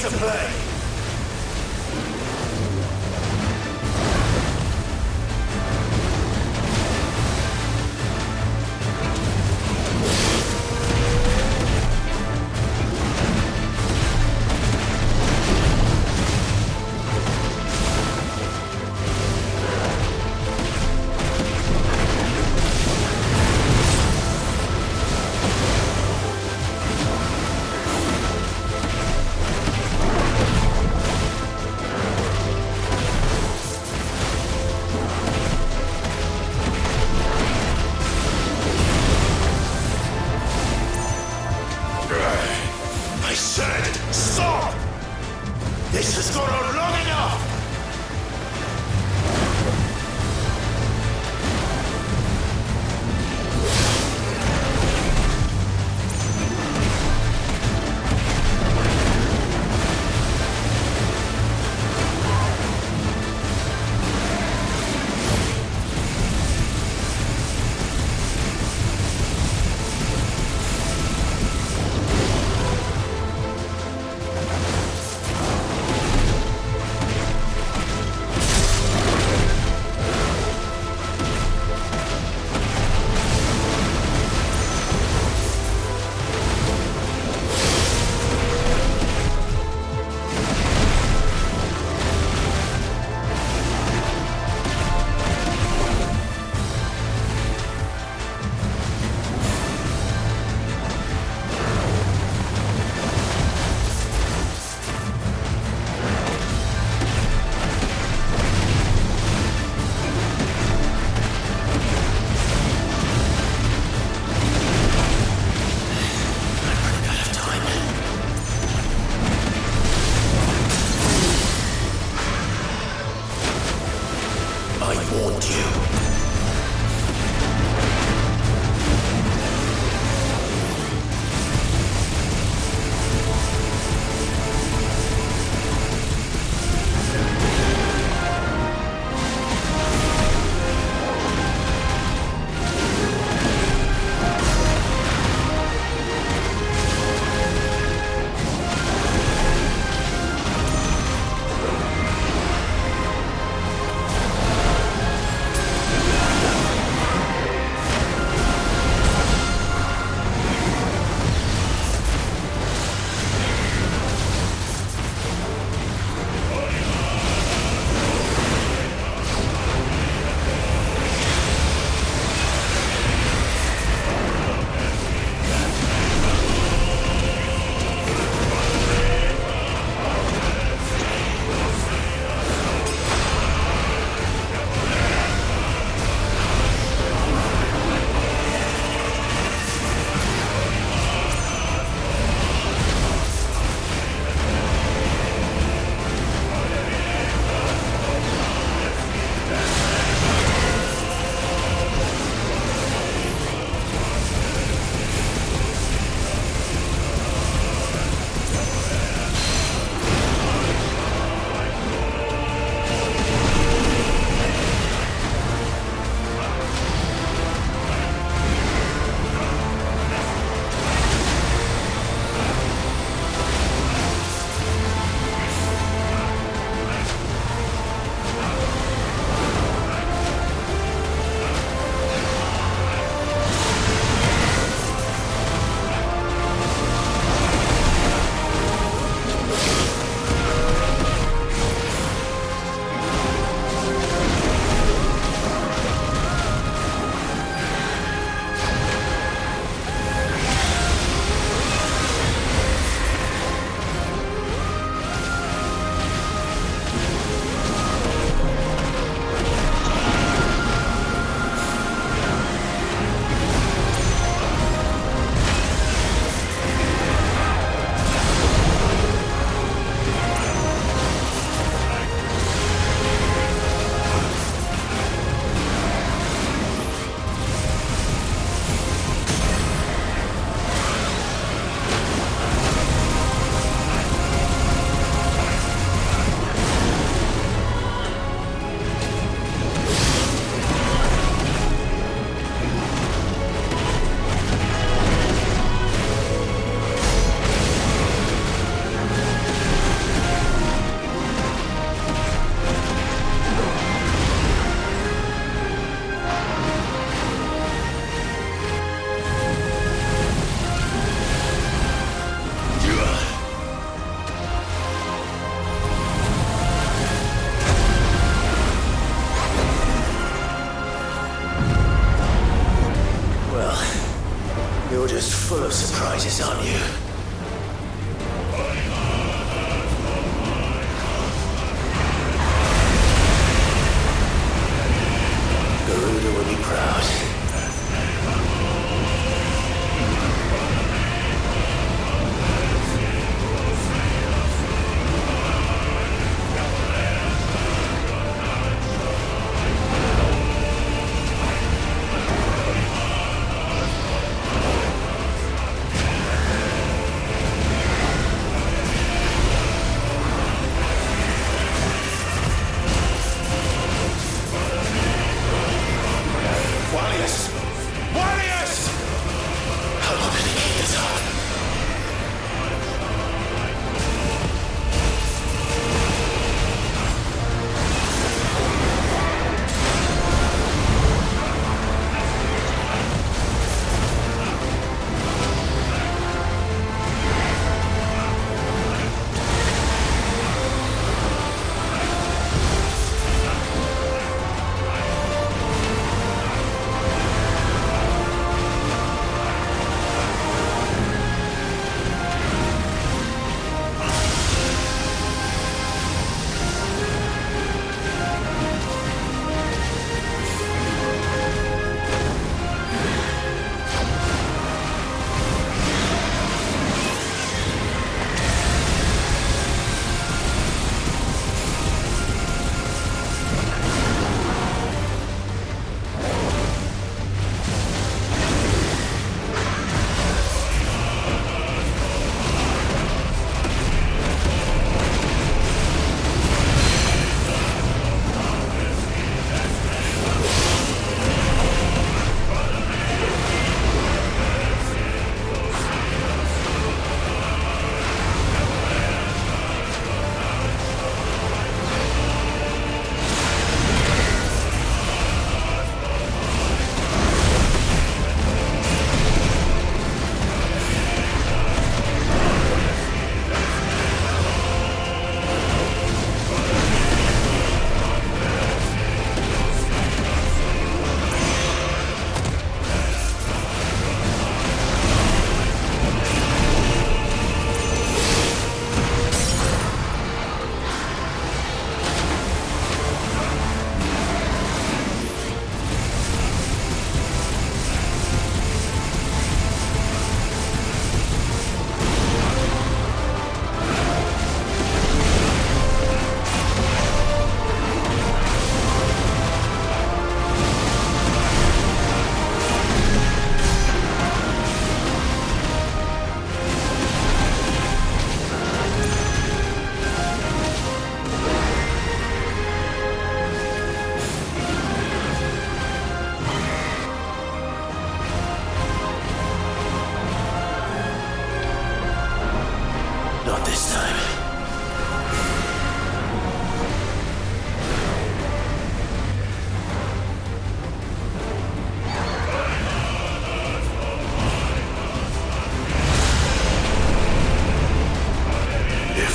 to play. I said, stop! This has gone on long enough!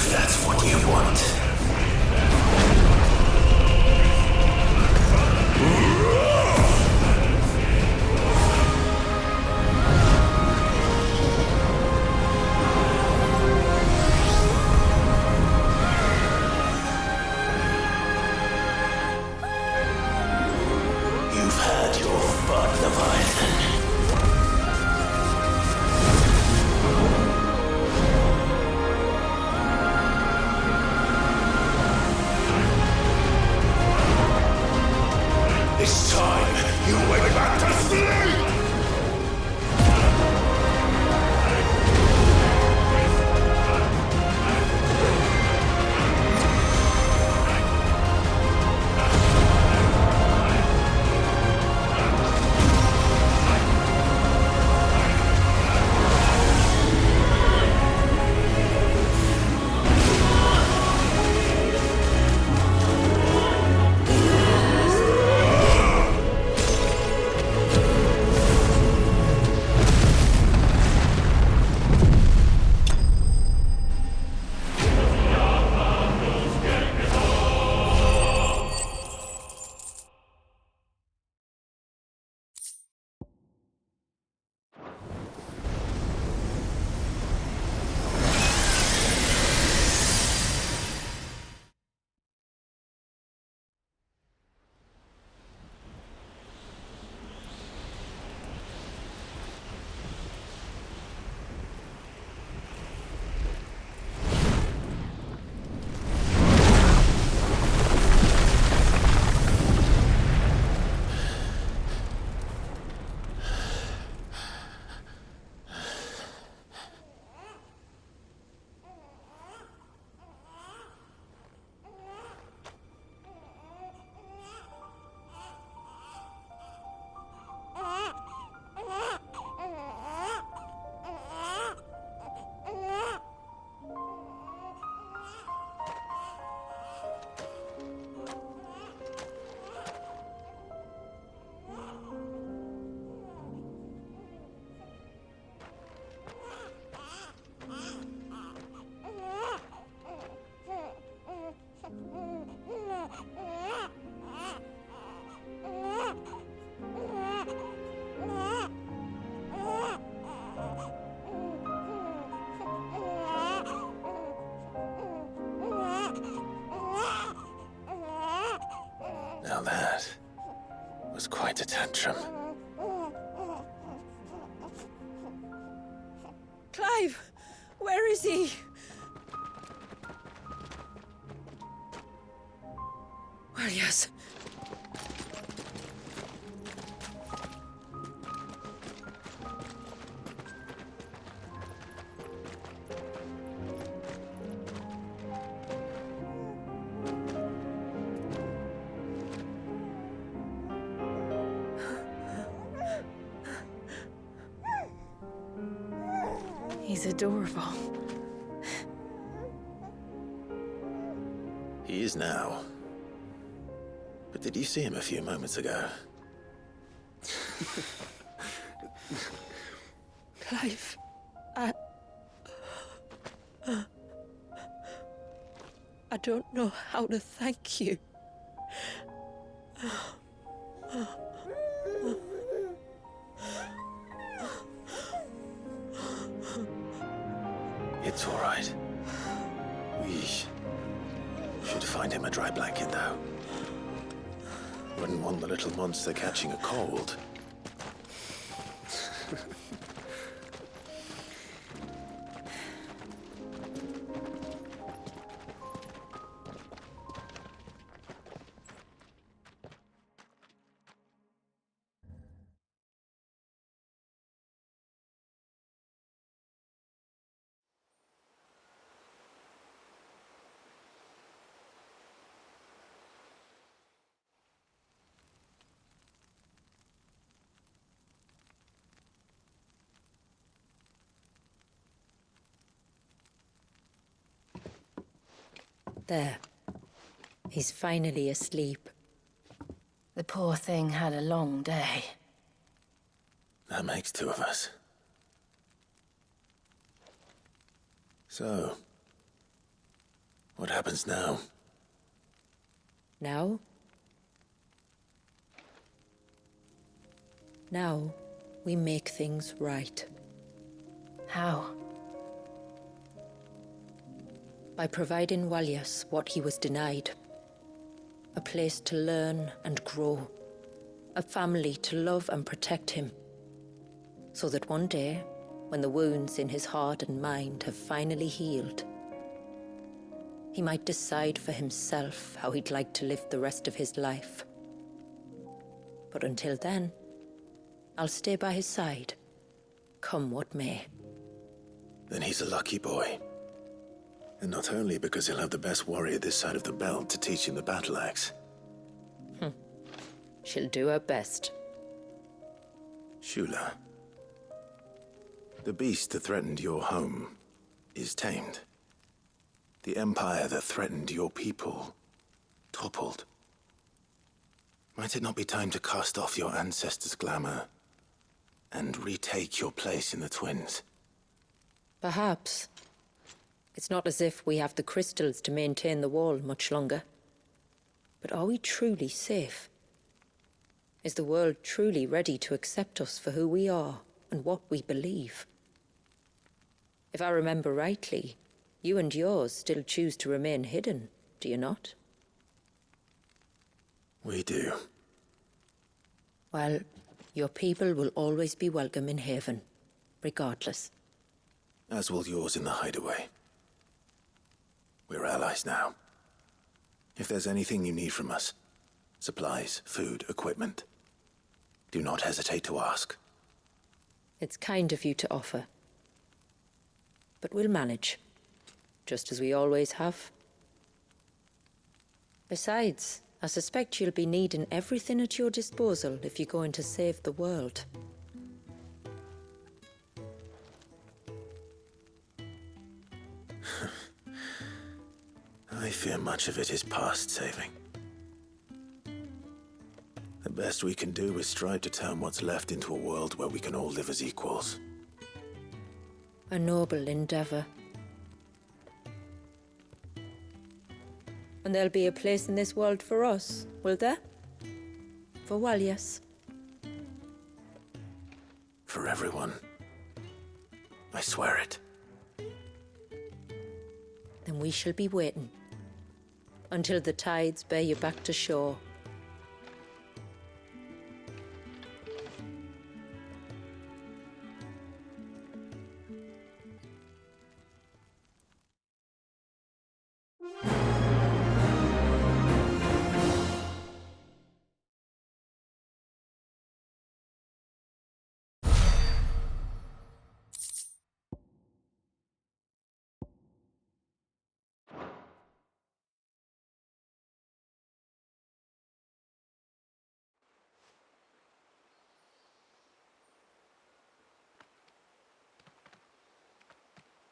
If that's what you want. You've had your fun, Leviathan. It's time you went back to sleep! Now that was quite a tantrum. Clive! Where is he? Well, yes. He's adorable. He is now. But did you see him a few moments ago? Clive, I don't know how to thank you. It's all right. We should find him a dry blanket, though. Wouldn't want the little monster catching a cold. There. He's finally asleep. The poor thing had a long day. That makes two of us. So, What happens now? Now? Now, we make things right. How? By providing Walyas what he was denied. A place to learn and grow. A family to love and protect him. So that one day, when the wounds in his heart and mind have finally healed, he might decide for himself how he'd like to live the rest of his life. But until then, I'll stay by his side, come what may. Then he's a lucky boy. And not only because he'll have the best warrior this side of the belt to teach him the battle axe. She'll do her best. Shula. The beast that threatened your home is tamed. The empire that threatened your people toppled. Might it not be time to cast off your ancestors' glamour and retake your place in the Twins? Perhaps. It's not as if we have the crystals to maintain the wall much longer. But are we truly safe? Is the world truly ready to accept us for who we are and what we believe? If I remember rightly, you and yours still choose to remain hidden, do you not? We do. Well, your people will always be welcome in Haven, regardless. As will yours in the hideaway. We're allies now. If there's anything you need from us, supplies, food, equipment, do not hesitate to ask. It's kind of you to offer. But we'll manage, just as we always have. Besides, I suspect you'll be needing everything at your disposal if you're going to save the world. I fear much of it is past saving. The best we can do is strive to turn what's left into a world where we can all live as equals. A noble endeavor. And there'll be a place in this world for us, will there? For Walyas. For everyone. I swear it. Then we shall be waiting. Until the tides bear you back to shore.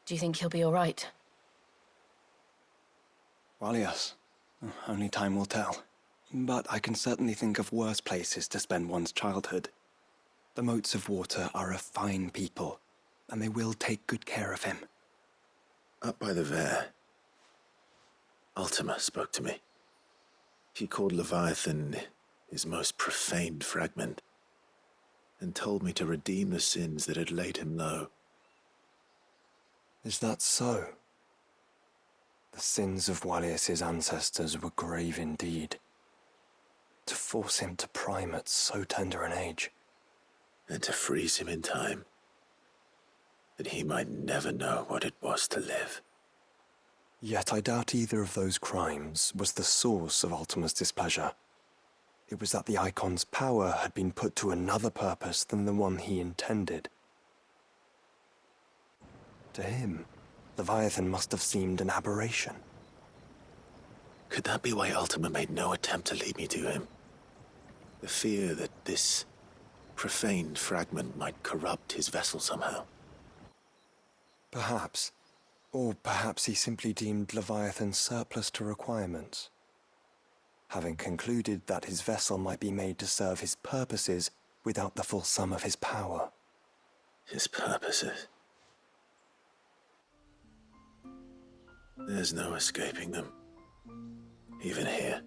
Do you think he'll be all right? Well, yes. Only time will tell. But I can certainly think of worse places to spend one's childhood. The Moats of Water are a fine people, and they will take good care of him. Up by the Vare, Ultima spoke to me. He called Leviathan his most profaned fragment, and told me to redeem the sins that had laid him low. Is that so? The sins of Walyas' ancestors were grave indeed. To force him to prime at so tender an age. And to freeze him in time, that he might never know what it was to live. Yet I doubt either of those crimes was the source of Ultima's displeasure. It was that the Icon's power had been put to another purpose than the one he intended. To him, Leviathan must have seemed an aberration. Could that be why Ultima made no attempt to lead me to him? The fear that this profaned fragment might corrupt his vessel somehow. Perhaps. Or perhaps he simply deemed Leviathan surplus to requirements. Having concluded that his vessel might be made to serve his purposes without the full sum of his power. His purposes? There's no escaping them. Even here.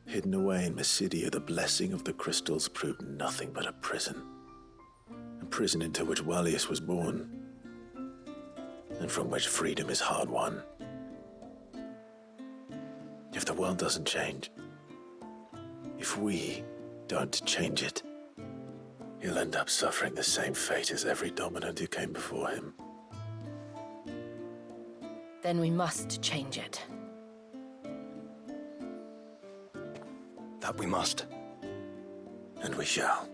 Hidden away in Mysidia, the blessing of the crystals proved nothing but a prison. A prison into which Wallius was born, and from which freedom is hard won. If the world doesn't change, if we don't change it, he'll end up suffering the same fate as every dominant who came before him. Then we must change it. That we must. And we shall.